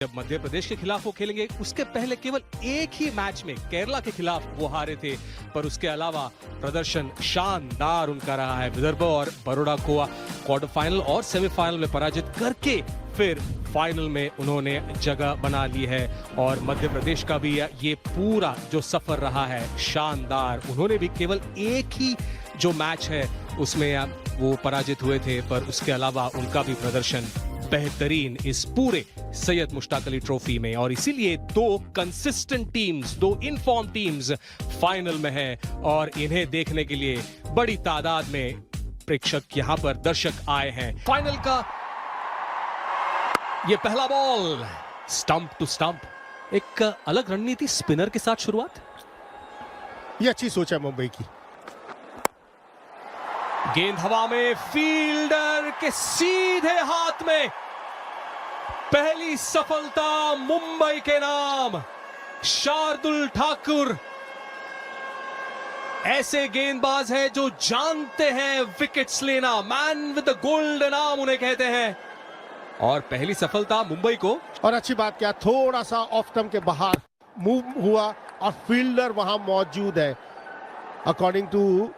जब मध्य प्रदेश के खिलाफ वो खेलेंगे उसके पहले केवल एक ही मैच में केरला के खिलाफ वो हारे थे, पर उसके अलावा प्रदर्शन शानदार उनका रहा है। विदर्भ और बड़ौदा को क्वार्टर फाइनल और सेमीफाइनल में पराजित करके फिर फाइनल में उन्होंने जगह बना ली है। और मध्य प्रदेश का भी ये पूरा जो सफर रहा है शानदार। उन्होंने भी केवल एक ही जो मैच है उसमें वो पराजित हुए थे, पर उसके अलावा उनका भी प्रदर्शन बेहतरीन इस पूरे सैयद मुश्ताक अली ट्रॉफी में। और इसीलिए दो कंसिस्टेंट टीम्स, दो इनफॉर्म टीम्स फाइनल में है और इन्हें देखने के लिए बड़ी तादाद में प्रेक्षक यहां पर दर्शक आए हैं। फाइनल का ये पहला बॉल स्टंप टू स्टंप, एक अलग रणनीति स्पिनर के साथ शुरुआत। ये अच्छी सोच है मुंबई की। गेंद हवा में, फील्डर के सीधे हाथ में, पहली सफलता मुंबई के नाम। शार्दुल ठाकुर ऐसे गेंदबाज हैं जो जानते हैं विकेट्स लेना, man with the golden arm उन्हें कहते हैं। और पहली सफलता मुंबई को। और अच्छी बात क्या, थोड़ा सा ऑफ स्टंप के बाहर मूव हुआ और फील्डर वहां मौजूद है। अकॉर्डिंग टू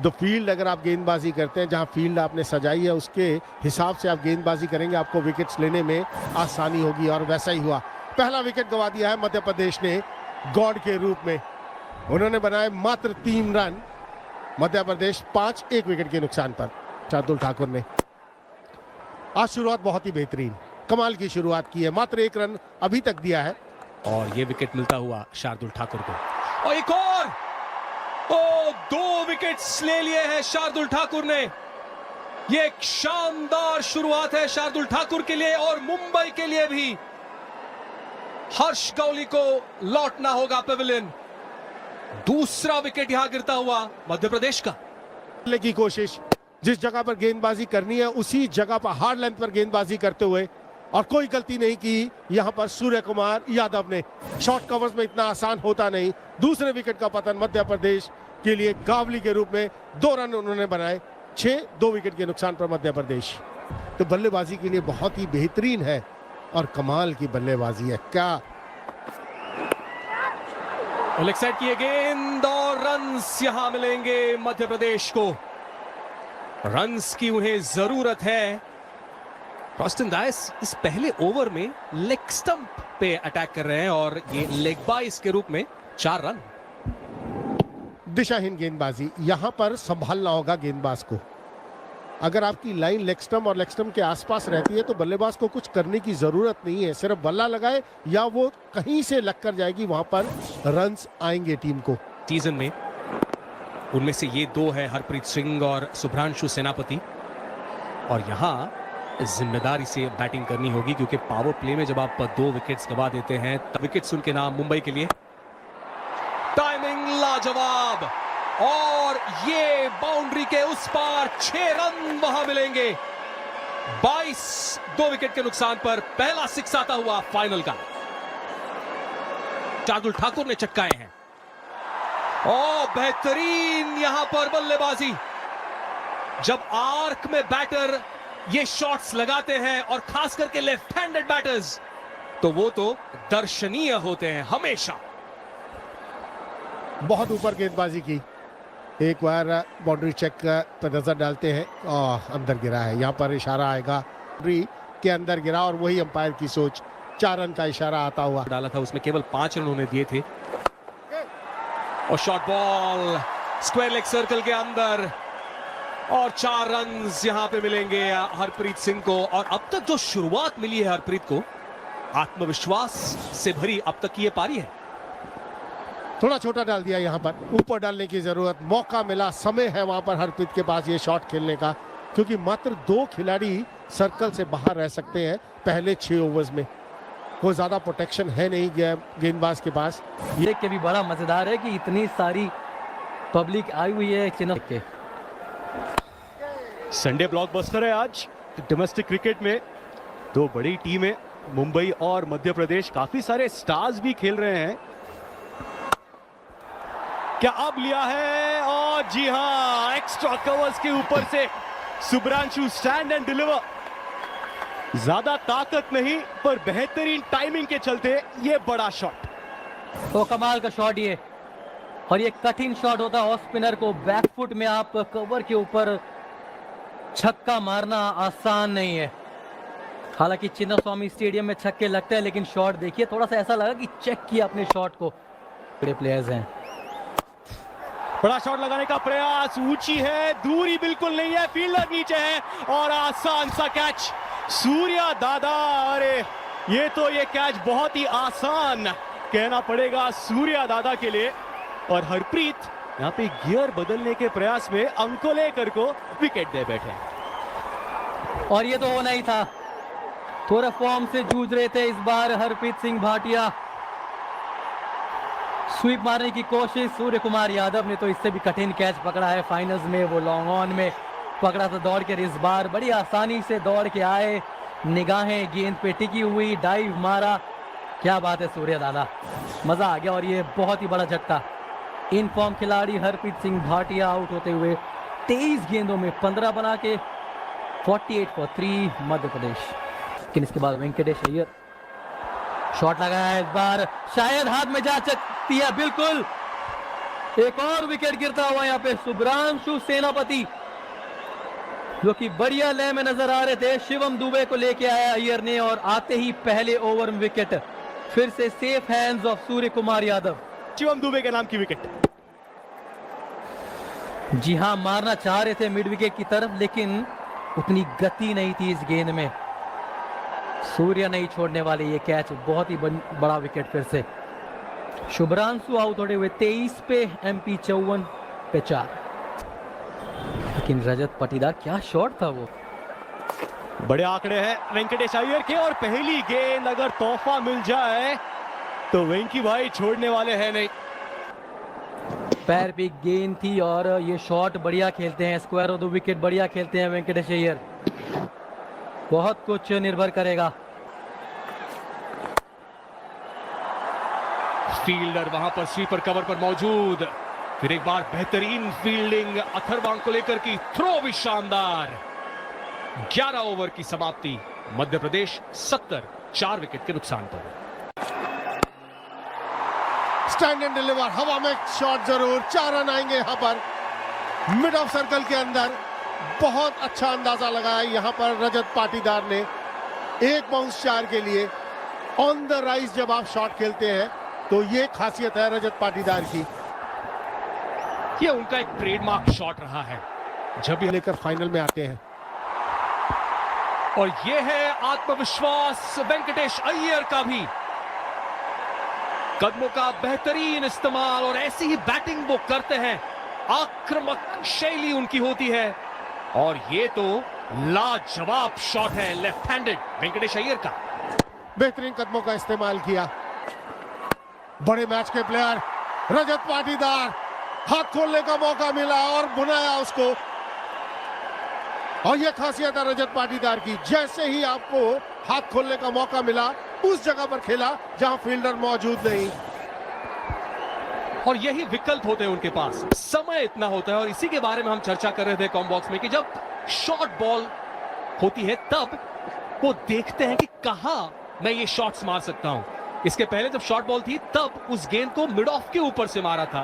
द फील्ड, अगर आप गेंदबाजी करते हैं, जहां फील्ड आपने सजाई है उसके हिसाब से आप गेंदबाजी करेंगे, आपको विकेट्स लेने में आसानी होगी। और वैसा ही हुआ। पहला विकेट गंवा दिया है मध्य प्रदेश ने गॉड के रूप में। उन्होंने बनाए मात्र 3 रन। मध्य प्रदेश 5-1 विकेट के नुकसान पर। शार्दुल ठाकुर ने आज शुरुआत बहुत ही बेहतरीन, कमाल की शुरुआत की है। मात्र 1 रन अभी तक दिया है और ये विकेट मिलता हुआ शार्दुल ठाकुर को। और एक और 2 विकेट्स ले लिए हैं शार्दुल ठाकुर ने। ये एक शानदार शुरुआत है शार्दुल ठाकुर के लिए और मुंबई के लिए भी। हर्ष गौली को लौटना होगा पेविलियन। दूसरा विकेट यहां गिरता हुआ मध्य प्रदेश का। की कोशिश, जिस जगह पर गेंदबाजी करनी है उसी जगह पर हार्ड लेंथ पर गेंदबाजी करते हुए, और कोई गलती नहीं की यहां पर सूर्य कुमार यादव ने। शॉर्ट कवर्स में इतना आसान होता नहीं। दूसरे विकेट का पतन मध्य प्रदेश के लिए गावली के रूप में। 2 रन उन्होंने बनाए। 2 विकेट के नुकसान पर मध्य प्रदेश। तो बल्लेबाजी के लिए बहुत ही बेहतरीन है और कमाल की बल्लेबाजी है। क्या लेग साइड की गेंद और रन्स यहां मिलेंगे मध्य प्रदेश को। रन्स की उन्हें जरूरत है। रॉस्टन डायस इस पहले ओवर में लेग स्टंप पे अटैक कर रहे हैं और ये लेग बाइस के रूप में 4 रन। दिशाहीन गेंदबाजी, यहां पर संभालना होगा गेंदबाज को। अगर आपकी लाइन लेग स्टंप और लेग स्टंप के आसपास रहती है तो बल्लेबाज को कुछ करने की जरूरत नहीं है। सिर्फ बल्ला लगाए या वो कहीं से लग कर जाएगी, वहां पर रन्स आएंगे टीम को। सीजन में उनमें से ये 2 है, हरप्रीत सिंह और शुभ्रांशु सेनापति। और यहां जिम्मेदारी से बैटिंग करनी होगी क्योंकि पावर प्ले में जब आप 2 विकेट्स गवा देते हैं तब विकेट्स उनके नाम मुंबई के लिए। टाइमिंग लाजवाब और ये बाउंड्री के उस पार 6 रन वहां मिलेंगे। 2 विकेट के नुकसान पर पहला 6 आता हुआ फाइनल का। शार्दुल ठाकुर ने चटकाए हैं। बेहतरीन यहां पर बल्लेबाजी। जब आर्क में बैटर ये शॉट्स लगाते हैं और खास करके लेफ्ट हैंडेड बैटर्स, तो वो तो दर्शनीय होते हैं हमेशा। बहुत ऊपर गेंदबाजी की। एक बार बाउंड्री चेक पर नजर डालते हैं और अंदर गिरा है। यहां पर इशारा आएगा, बाउंड्री के अंदर गिरा और वही अंपायर की सोच। 4 रन का इशारा आता हुआ डाला था, उसमें केवल 5 रन उन्होंने दिए थे। और short ball square leg circle के अंदर और 4 रन यहां पे मिलेंगे हरप्रीत सिंह को। और अब तक जो शुरुआत मिली है हरप्रीत को, आत्मविश्वास से भरी अब तक की ये पारी है। थोड़ा छोटा डाल दिया, यहां पर ऊपर डालने की जरूरत। मौका मिला, समय है वहां पर हरप्रीत के पास ये शॉट खेलने का, क्योंकि मात्र 2 खिलाड़ी सर्कल से बाहर रह सकते हैं पहले 6 ओवर्स में। कोई ज्यादा प्रोटेक्शन है नहीं गेंदबाज के पास। ये के भी बड़ा मजेदार है कि इतनी सारी पब्लिक आई हुई है चेन्नई के। संडे ब्लॉकबस्टर है आज डोमेस्टिक क्रिकेट में। 2 बड़ी टीमें मुंबई और मध्य प्रदेश, काफी सारे स्टार्स भी खेल रहे हैं। क्या अब लिया है, और जी हां, एक्स्ट्रा कवर्स के ऊपर से शुभ्रांशु स्टैंड एंड डिलीवर। ज्यादा ताकत नहीं पर बेहतरीन टाइमिंग के चलते ये बड़ा शॉट। तो कमाल का शॉट ये, और ये कठिन शॉट होता है ऑफ स्पिनर को। बैकफुट में आप कवर के ऊपर छक्का मारना आसान नहीं है। हालांकि चिन्नास्वामी स्टेडियम में छक्के लगते हैं, लेकिन शॉट देखिए, थोड़ा सा ऐसा लगा कि चेक किया अपने शॉट को। बड़े प्लेयर्स हैं। बड़ा शॉट लगाने का प्रयास, ऊंची है, दूरी बिल्कुल नहीं है, फील्डर नीचे है और आसान सा कैच सूर्या दादा। अरे ये कैच बहुत ही आसान कहना पड़ेगा सूर्या दादा के लिए। और हरप्रीत यहाँ पे गियर बदलने के प्रयास में अंकोलेकर को विकेट दे बैठे। और ये तो होना ही था, थोड़ा फॉर्म से जूझ रहे थे इस बार हरप्रीत सिंह भाटिया। स्वीप मारने की कोशिश, सूर्य कुमार यादव ने तो इससे भी कठिन कैच पकड़ा है फाइनल्स में, वो लॉन्ग ऑन में पकड़ा था दौड़ के। इस बार बड़ी आसानी से दौड़ के आए, निगाहें गेंद पे टिकी हुई, डाइव मारा। क्या बात है सूर्य दादा, मजा आ गया। और ये बहुत ही बड़ा झटका, इन फॉर्म खिलाड़ी हरप्रीत सिंह भाटिया आउट होते हुए 23 गेंदों में 15 बना के 48 फॉर 3 मध्य प्रदेश। लेकिन इसके बाद वेंकटेश अय्यर शॉट लगाया है, इस बार शायद हाथ में जा सकती है, बिल्कुल। एक और विकेट गिरता हुआ यहाँ पे शुभ्रांशु सेनापति, जो कि बढ़िया लय में नजर आ रहे थे। शिवम दुबे को लेके आया अय्यर ने, और आते ही पहले ओवर में विकेट फिर से safe hands of Surya Kumar Yadav. Shivam Dubey के नाम की विकेट। जी हां, मारना चाह रहे थे मिड विकेट की तरफ, लेकिन उतनी गति नहीं थी इस गेंद में। सूर्य नहीं छोड़ने वाले ये कैच, बहुत ही बड़ा विकेट फिर से। शुभ्रांशु आउट होते हुए 23 पे, MP 54 पे 4। लेकिन रजत पाटीदार, क्या शॉट था वो। बड़े आंकड़े हैं वेंकटेश अय्यर के, और पहली गेंद अगर तोहफा मिल जाए तो वेंकी भाई छोड़ने वाले हैं नहीं। पैर पे गेंद थी, और ये शॉट बढ़िया खेलते हैं, स्क्वायर ऑफ द विकेट बढ़िया खेलते हैं वेंकटेश अय्यर। बहुत कुछ निर्भर करेगा। फील्डर वहां पर स्वीपर कवर पर मौजूद, फिर एक बार बेहतरीन फील्डिंग अथर्व अंकोलेकर की, थ्रो भी शानदार। 11 ओवर की समाप्ति, मध्य प्रदेश 70, 4 विकेट के नुकसान पर। स्टैंड एंड डिलीवर, हवा में शॉट जरूर, 4 रन आएंगे यहां पर मिड ऑफ सर्कल के अंदर। बहुत अच्छा अंदाजा लगाया यहां पर रजत पाटीदार ने। 1 बाउंस 4 के लिए ऑन द राइज जब आप शॉट खेलते हैं तो ये खासियत है रजत पाटीदार की। ये उनका एक ट्रेडमार्क शॉट रहा है जब भी लेकर फाइनल में आते हैं। और ये है आत्मविश्वास वेंकटेश अय्यर का भी, कदमों का बेहतरीन इस्तेमाल, और ऐसी ही बैटिंग वो करते हैं। आक्रामक शैली उनकी होती है, और ये तो लाजवाब शॉट है लेफ्ट हैंडेड वेंकटेश अय्यर का। बेहतरीन कदमों का इस्तेमाल किया बड़े मैच के प्लेयर रजत पाटीदार। हाथ खोलने का मौका मिला और बुनाया उसको, और यह खासियत है रजत पाटीदार की, जैसे ही आपको हाथ खोलने का मौका मिला उस जगह पर खेला जहां फील्डर मौजूद नहीं। और यही विकल्प होते हैं उनके पास, समय इतना होता है। और इसी के बारे में हम चर्चा कर रहे थे कॉम बॉक्स में कि जब शॉर्ट बॉल होती है तब वो देखते हैं कि कहां मैं ये शॉट्स मार सकता हूं। इसके पहले जब शॉर्ट बॉल थी तब उस गेंद को मिड ऑफ के ऊपर से मारा था।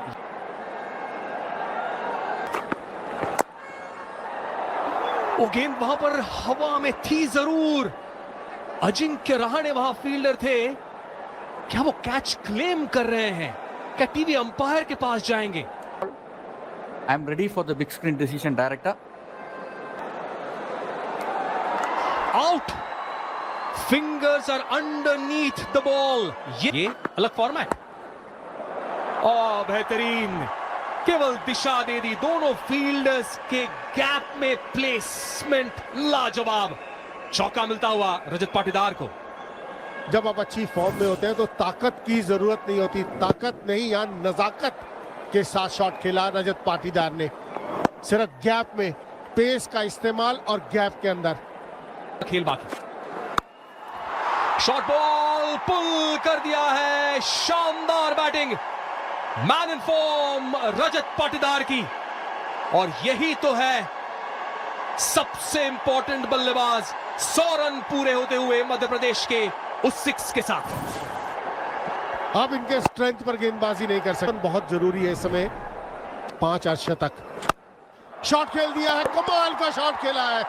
वो गेंद वहां पर हवा में थी जरूर, अजिंक्य रहाणे वहां फील्डर थे। क्या वो कैच क्लेम कर रहे हैं? क्या टीवी अंपायर के पास जाएंगे? I am ready for the big screen decision, director. Out, fingers are underneath the ball. ये अलग फॉर्मेट, और बेहतरीन, केवल दिशा दे दी दोनों फील्डर्स के गैप में, प्लेसमेंट लाजवाब। चौका मिलता हुआ रजत पाटीदार को। जब आप अच्छी फॉर्म में होते हैं तो ताकत की जरूरत नहीं होती, ताकत नहीं या नजाकत के साथ शॉट खेला रजत पाटीदार ने। सिर्फ गैप में पेस का इस्तेमाल और गैप के अंदर खेल बाकी। शॉर्ट बॉल पुल कर दिया है, शानदार batting, man in form Rajat Patidar की। और यही तो है सबसे इंपॉर्टेंट बल्लेबाज, 100 रन पूरे होते हुए मध्य प्रदेश के उस 6 के साथ। अब इनके स्ट्रेंथ पर गेंदबाजी नहीं कर सकते, बहुत जरूरी है इस समय 5 अर्धशतक। शॉट खेल दिया है, कमाल का शॉट खेला है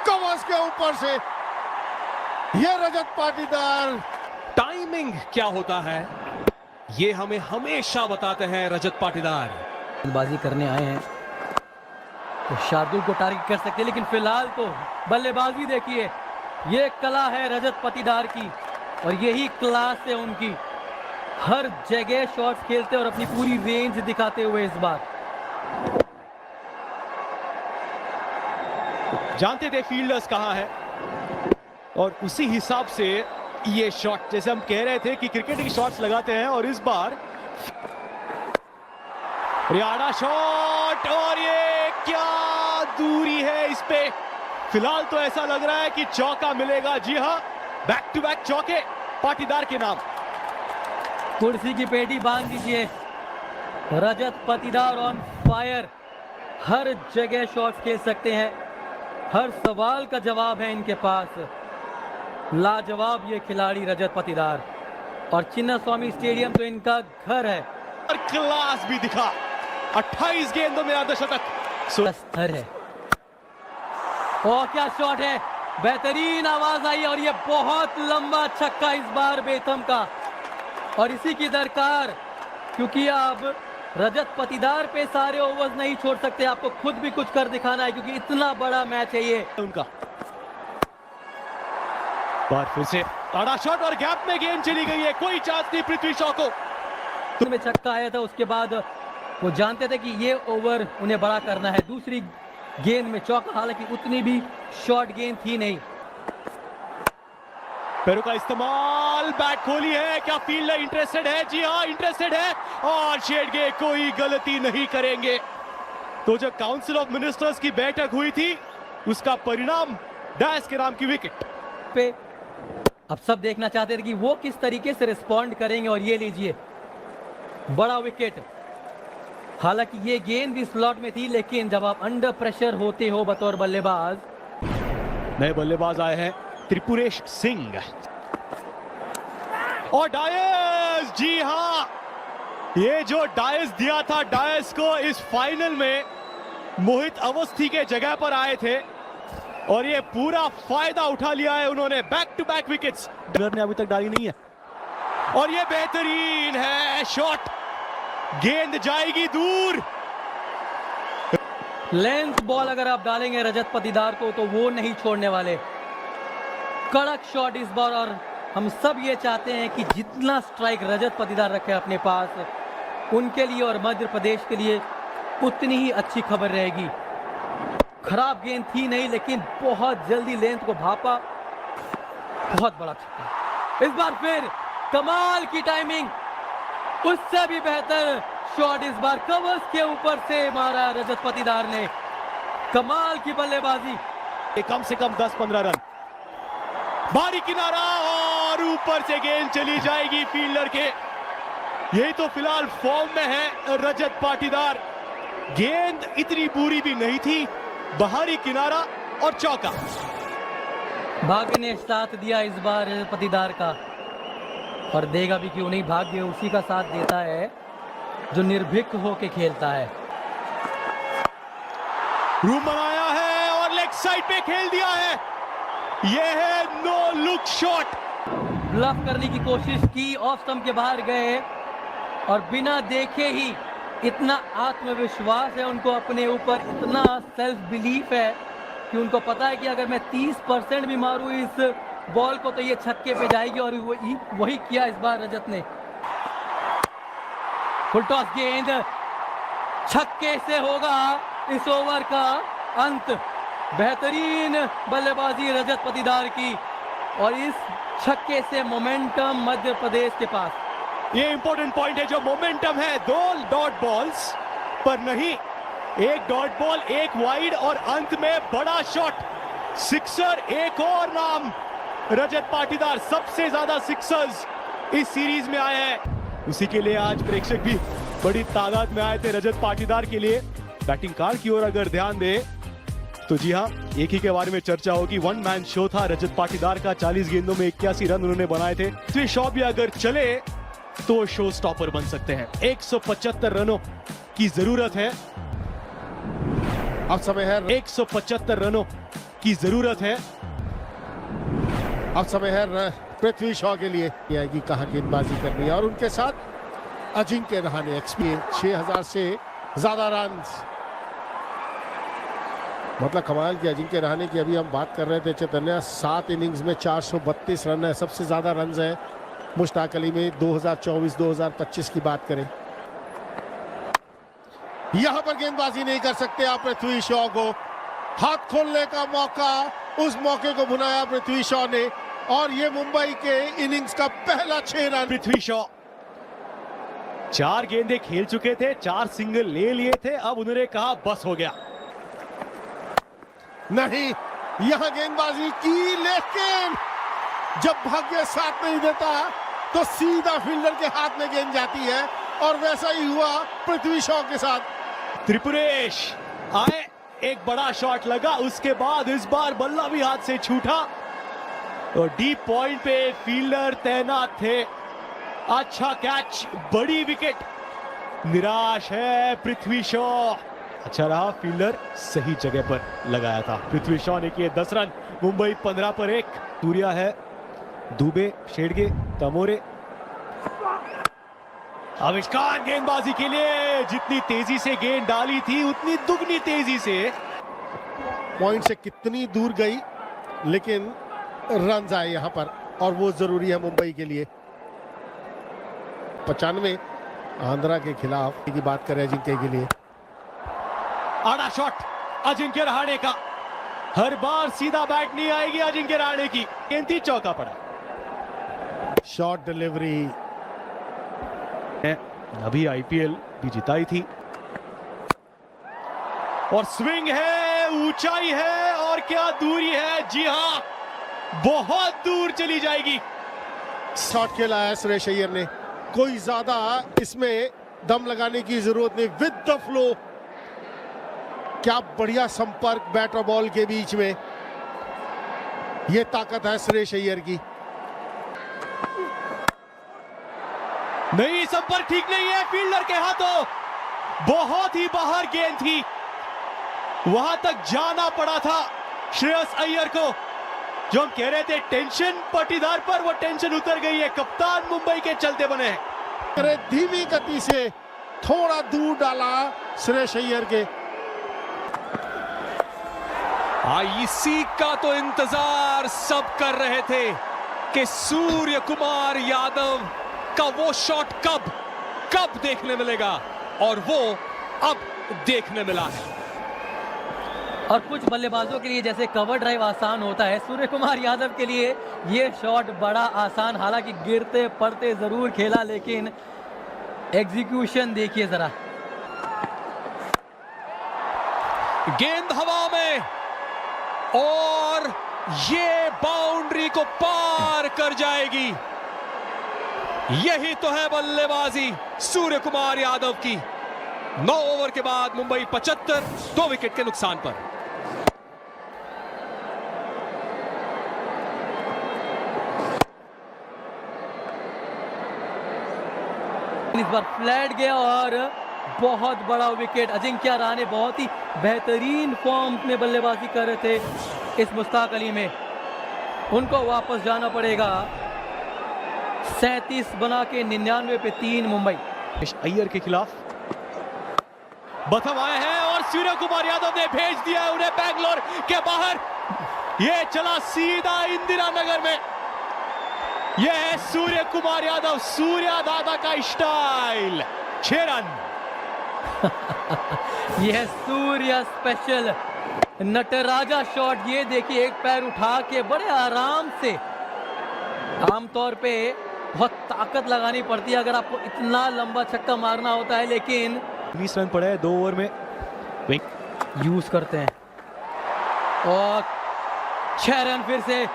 कवर्स के ऊपर से। यह रजत पाटीदार। टाइमिंग क्या होता है ये हमें हमेशा बताते हैं रजत पाटीदार। बल्लेबाजी करने आए हैं तो शार्दुल को टारगेट कर सकते हैं, लेकिन फिलहाल तो बल्लेबाजी देखिए, ये कला है रजत पाटीदार की और यही क्लास है उनकी। हर जगह शॉट्स खेलते और अपनी पूरी रेंज दिखाते हुए इस बार। जानते थे फील्डर्स कहां है और उसी हिसाब से ये शॉट, जैसे हम कह रहे थे कि क्रिकेट की शॉट्स लगाते हैं, और इस बार रियाड़ा शॉट, और ये क्या दूरी है इस पे। फिलहाल तो ऐसा लग रहा है कि चौका मिलेगा। जी हां, बैक टू बैक चौके पाटीदार के नाम। कुर्सी की पेटी बांध दीजिए, रजत पाटीदार ऑन फायर। हर जगह शॉट्स खेल सकते हैं, हर सवाल का जवाब है इनके पास। लाजवाब ये खिलाड़ी रजत पाटीदार, और चिन्नास्वामी स्टेडियम तो इनका घर है। और क्लास भी दिखा, 28 गेंदों में अर्धशतक। स्तर है। और क्या शॉट है, बेहतरीन आवाज आई, और ये बहुत लंबा छक्का इस बार बेथम का, और इसी की दरकार, क्योंकि अब रजत पाटीदार पे सारे ओवर्स नहीं छोड़ सकते, आपको खुद भी कुछ कर दिखाना है, क्योंकि इतना बड़ा मैच है ये उनका। बार फिर से आड़ा शॉट और गैप में गेंद चली गई है, कोई चांस नहीं पृथ्वी शॉ को। में छक्का आया था, उसके बाद वो जानते थे कि ये ओवर उन्हें बड़ा करना है। दूसरी गेंद में चौका, हालांकि उतनी भी शॉर्ट गेंद थी नहीं। पैरों का इस्तेमाल, बैट खोली है, क्या फील्डर इंटरेस्टेड है? जी हाँ, इंटरेस्टेड है, और शेडगे कोई गलती नहीं करेंगे। तो जब काउंसिल ऑफ मिनिस्टर्स की बैठक हुई थी, उसका परिणाम डायस के नाम की विकेट पे अब सब देखना चाहते थे कि वो किस तरीके से रिस्पॉन्ड करेंगे, और ये लीजिए बड़ा विकेट। हालांकि ये गेंद भी स्लॉट में थी, लेकिन जब आप अंडर प्रेशर होते हो बतौर बल्लेबाज। नए बल्लेबाज आए हैं त्रिपुरेश सिंह और डायस। जी हां, ये जो डायस दिया था, डायस को इस फाइनल में मोहित अवस्थी के जगह पर आए थे, और ये पूरा फायदा उठा लिया है उन्होंने। बैक टू बैक विकेट्स ने अभी तक डाली नहीं है, और ये बेहतरीन है शॉट, गेंद जाएगी दूर। लेंथ बॉल अगर आप डालेंगे रजत पाटीदार को, तो वो नहीं छोड़ने वाले। कड़क शॉट इस बार, और हम सब ये चाहते हैं कि जितना स्ट्राइक रजत पाटीदार रखे अपने पास, उनके लिए और मध्य प्रदेश के लिए उतनी ही अच्छी खबर रहेगी। खराब गेंद थी नहीं, लेकिन बहुत जल्दी लेंथ को भापा, बहुत बड़ा छक्का। इस बार फिर कमाल की टाइमिंग, उससे भी बेहतर शॉट इस बार कवर्स के ऊपर से मारा रजत पाटीदार ने। कमाल की बल्लेबाजी। कम से कम 10-15 रन, बारी किनारा, और ऊपर से गेंद चली जाएगी फील्डर के। यही तो फिलहाल फॉर्म में है रजत पाटीदार। गेंद इतनी बुरी भी नहीं थी, बाहरी किनारा और चौका। भाग्य ने साथ दिया इस बार रजत पाटीदार का, और देगा भी क्यों नहीं। भाग्य उसी का साथ देता है जो निर्भीक होके खेलता है। रूम बनाया है और लेग साइड पे खेल दिया है। यह है नो लुक शॉट। ब्लफ करने की कोशिश की, ऑफ स्टंप के बाहर गए, और बिना देखे ही इतना आत्मविश्वास है उनको अपने ऊपर, इतना सेल्फ बिलीफ है कि उनको पता है कि अगर मैं 30% भी मारूं इस बॉल को, तो ये छक्के पे जाएगी, और वही किया इस बार रजत ने। फुल टॉस गेंद, छक्के से होगा इस ओवर का अंत। बेहतरीन बल्लेबाजी रजत पाटीदार की, और इस छक्के से मोमेंटम मध्य प्रदेश के पास। ये इंपॉर्टेंट पॉइंट है, जो मोमेंटम है 2 डॉट बॉल्स पर नहीं, एक डॉट बॉल, एक वाइड, और अंत में बड़ा शॉट, सिक्सर। एक और नाम रजत पाटीदार, सबसे ज्यादा सिक्सर्स इस सीरीज में आए हैं। उसी के लिए आज प्रेक्षक भी बड़ी तादाद में आए थे रजत पाटीदार के लिए। बैटिंग कार्ड की ओर अगर ध्यान दे तो जी हाँ, एक ही के बारे में चर्चा होगी। वन मैन शो था रजत पाटीदार का। 40 गेंदों में 81 रन उन्होंने बनाए थे। पृथ्वी शॉ भी अगर चले तो शो स्टॉपर बन सकते हैं। 175 रनों की जरूरत है। अब समय है 175 रनों की जरूरत है। अब समय है पृथ्वी शॉ के लिए कि कहां गेंदबाजी करनी है, और उनके साथ अजिंक्य रहाणे। एक्सपी 6000 से ज्यादा रन, मतलब कमाल की अजिंक्य रहाणे की अभी हम बात कर रहे थे चैतन्य। 7 इनिंग्स में 432 रन है, सबसे ज्यादा रन है मुश्ताक अली में। 2024-2025 की बात करें, यहां पर गेंदबाजी नहीं कर सकते आप पृथ्वी शॉ को। हाथ खोलने का मौका, उस मौके को भुनाया पृथ्वी शॉ ने, और ये मुंबई के इनिंग्स का पहला 6 रन। पृथ्वी शॉ 4 गेंदें खेल चुके थे, 4 सिंगल ले लिए थे। अब उन्होंने कहा बस हो गया। नहीं, यहां गेंदबाजी की, लेकिन जब भाग्य साथ नहीं देता तो सीधा फील्डर के हाथ में गेंद जाती है, और वैसा ही हुआ पृथ्वी शॉ के साथ। त्रिपुरेश आए, एक बड़ा शॉट लगा, उसके बाद इस बार बल्ला भी हाथ से छूटा और डीप पॉइंट पे फील्डर तैनात थे। अच्छा कैच, बड़ी विकेट। निराश है पृथ्वी शॉ। अच्छा रहा, फील्डर सही जगह पर लगाया था। पृथ्वी शॉ ने किए 10 रन, मुंबई 15 पर 1। सूर्या है, दुबे, शेडगे, तमोरे। आविष्कार गेंदबाजी के लिए, जितनी तेजी से गेंद डाली थी उतनी दुगनी तेजी से। पॉइंट से कितनी दूर गई, लेकिन रन आए यहां पर, और वो जरूरी है मुंबई के लिए। 95 आंध्रा के खिलाफ की बात करें अजिंक्य के लिए। आड़ा शॉट अजिंक्य रहाणे का। हर बार सीधा बैट नहीं आएगी अजिंक्य रहाणे की। गेंद चौका पड़ा। शॉर्ट डिलीवरी, अभी आईपीएल भी जिताई थी, और स्विंग है, ऊंचाई है, और क्या दूरी है। जी हां, बहुत दूर चली जाएगी। शॉट खेला है सुरेश अय्यर ने, कोई ज्यादा इसमें दम लगाने की जरूरत नहीं। विद द फ्लो, क्या बढ़िया संपर्क बैट और बॉल के बीच में, यह ताकत है सुरेश अय्यर की। नहीं, संपर्क ठीक नहीं है फील्डर के हाथों। बहुत ही बाहर गेंद थी, वहां तक जाना पड़ा था श्रेयस अय्यर को। जो हम कह रहे थे टेंशन पाटीदार पर, वो टेंशन उतर गई है। कप्तान मुंबई के चलते बने हैं। अरे धीमी गति से थोड़ा दूर डाला सुरेश अय्यर के। इसी का तो इंतजार सब कर रहे थे कि सूर्य कुमार यादव का वो शॉट कब देखने मिलेगा, और वो अब देखने मिला है। और कुछ बल्लेबाजों के लिए जैसे कवर ड्राइव आसान होता है, सूर्य कुमार यादव के लिए ये शॉट बड़ा आसान, हालांकि गिरते पड़ते जरूर खेला, लेकिन एग्जीक्यूशन देखिए जरा। गेंद हवा में, और ये बाउंड्री को पार कर जाएगी। यही तो है बल्लेबाजी सूर्य कुमार यादव की। 9 ओवर के बाद मुंबई 75, 2 विकेट के नुकसान पर। इस बार फ्लैट गया और बहुत बड़ा विकेट। अजिंक्य रहाणे बहुत ही बेहतरीन फॉर्म में बल्लेबाजी कर रहे थे इस मुश्ताक अली में, उनको वापस जाना पड़ेगा। 37 बना के 99 पे 3 मुंबई। अय्यर के खिलाफ बथम आए हैं, और सूर्य कुमार यादव ने भेज दिया उन्हें बैंगलोर के बाहर। ये चला सीधा इंदिरा नगर में। यह है सूर्य कुमार यादव, सूर्या दादा का स्टाइल। 6 रन। यह सूर्य स्पेशल नटराजा शॉट। ये देखिए, एक पैर उठा के बड़े आराम से, आमतौर पे बहुत ताकत लगानी पड़ती है अगर आपको इतना लंबा छक्का मारना होता है, लेकिन 20 रन पड़े 2 ओवर में। यूज करते हैं, और 6 रन फिर से।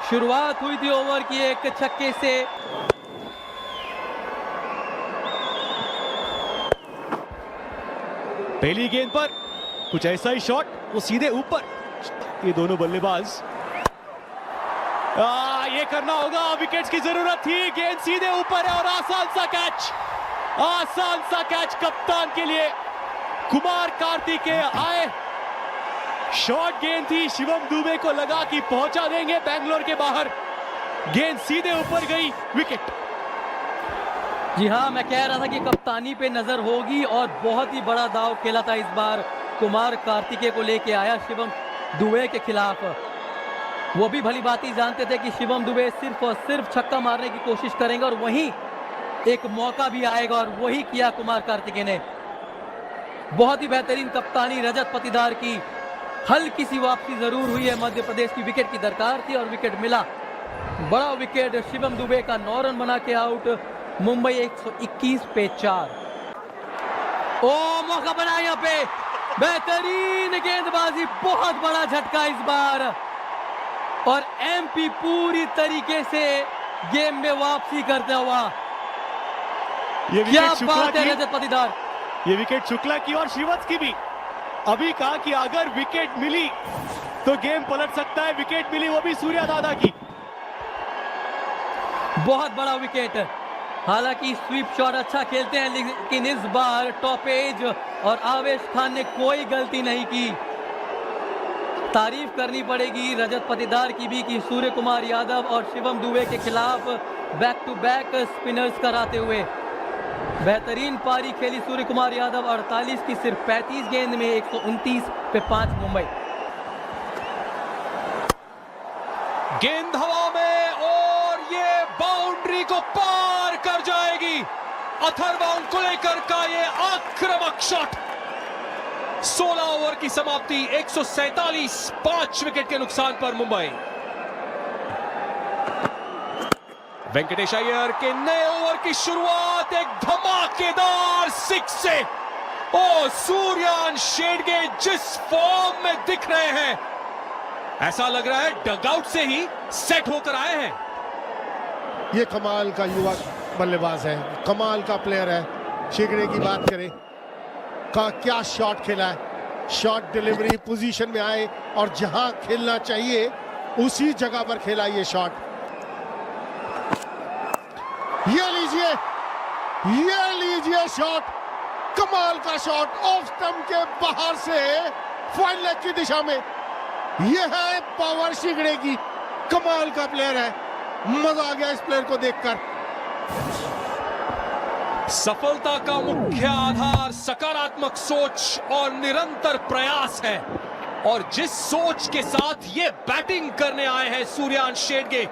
शुरुआत हुई थी ओवर की एक छक्के से। पहली गेंद पर कुछ ऐसा ही शॉट, वो सीधे ऊपर ये दोनों बल्लेबाज। ये करना होगा, विकेट्स की जरूरत थी। गेंद सीधे ऊपर है और आसान सा कैच कप्तान के लिए। कुमार कार्तिकेय आए, शॉर्ट गेंद थी, शिवम दुबे को लगा कि पहुंचा देंगे बैंगलोर के बाहर। गेंद सीधे ऊपर गई, विकेट। जी हाँ, मैं कह रहा था कि कप्तानी पे नजर होगी और बहुत ही बड़ा दाव खेला था इस बार कुमार कार्तिकेय को लेके आया शिवम दुबे के खिलाफ। वो भी भली बात ही जानते थे कि शिवम दुबे सिर्फ और सिर्फ छक्का मारने की कोशिश करेंगे और वहीं एक मौका भी आएगा और वही किया कुमार कार्तिकेय ने। बहुत ही बेहतरीन कप्तानी रजत पाटीदार की। हल्की सी वापसी जरूर हुई है, मध्य प्रदेश की विकेट की दरकार थी और विकेट मिला। बड़ा विकेट, शिवम दुबे का 9 रन बना के आउट। मुंबई 121 पे 4। ओ मौका बना यहाँ पे, बेहतरीन गेंदबाजी, बहुत बड़ा झटका इस बार और एमपी पूरी तरीके से गेम में वापसी करता हुआ। ये क्या विकेट शुक्ला बात है की, रजत पाटीदार। ये विकेट शुक्ला की और श्रीवत्स की भी। अभी कहा कि अगर विकेट मिली तो गेम पलट सकता है। विकेट मिली, वो भी सूर्या दादा की। बहुत बड़ा विकेट। हालांकि स्वीप शॉट अच्छा खेलते हैं, लेकिन इस बार टॉपेज और आवेश खान ने कोई गलती नहीं की। तारीफ करनी पड़ेगी रजत पाटीदार की भी कि सूर्य कुमार यादव और शिवम दुबे के खिलाफ बैक टू बैक स्पिनर्स कराते हुए बेहतरीन पारी खेली सूर्य कुमार यादव। 48 की सिर्फ 35 गेंद में 129 पे 5 मुंबई। गेंद हवा में और ये बाउंड्री को पार कर जाएगी। अथर्वम कुलेकर का ये आक्रामक शॉट। 16 ओवर की समाप्ति, 147, 5 विकेट के नुकसान पर मुंबई। वेंकटेश अय्यर के नए ओवर की शुरुआत एक धमाकेदार 6 से। ओ सूर्यान शेडगे जिस फॉर्म में दिख रहे हैं, ऐसा लग रहा है डगआउट से ही सेट होकर आए हैं। ये कमाल का युवा बल्लेबाज है, कमाल का प्लेयर है। शेगड़े की बात करें का क्या शॉट खेला है, शॉट डिलीवरी पोजीशन में आए और जहां खेलना चाहिए उसी जगह पर खेला ये शॉट। ये लीजिए शॉट, कमाल का शॉट ऑफ स्टंप के बाहर से फाइन लेग की दिशा में। ये है पावर शिगड़े की, कमाल का प्लेयर है। मजा आ गया इस प्लेयर को देखकर। सफलता का मुख्य आधार सकारात्मक सोच और निरंतर प्रयास है, और जिस सोच के साथ ये बैटिंग करने आए हैं सूर्यान शेडगे।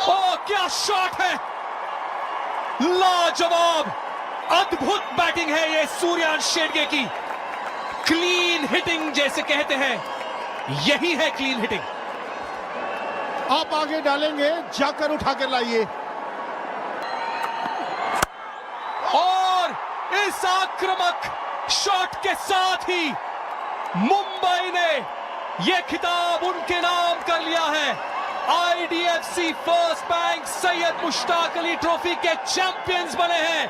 ओ क्या शॉट है, लाजवाब, अद्भुत बैटिंग है ये सूर्यान शेडगे की। क्लीन हिटिंग जैसे कहते हैं, यही है क्लीन हिटिंग। आप आगे डालेंगे, जाकर उठा कर लाइए। और इस आक्रामक शॉट के साथ ही मुंबई ने यह खिताब उनके नाम कर लिया है। IDFC first bank Syed Mushtaq Ali trophy के चैंपियंस बने हैं।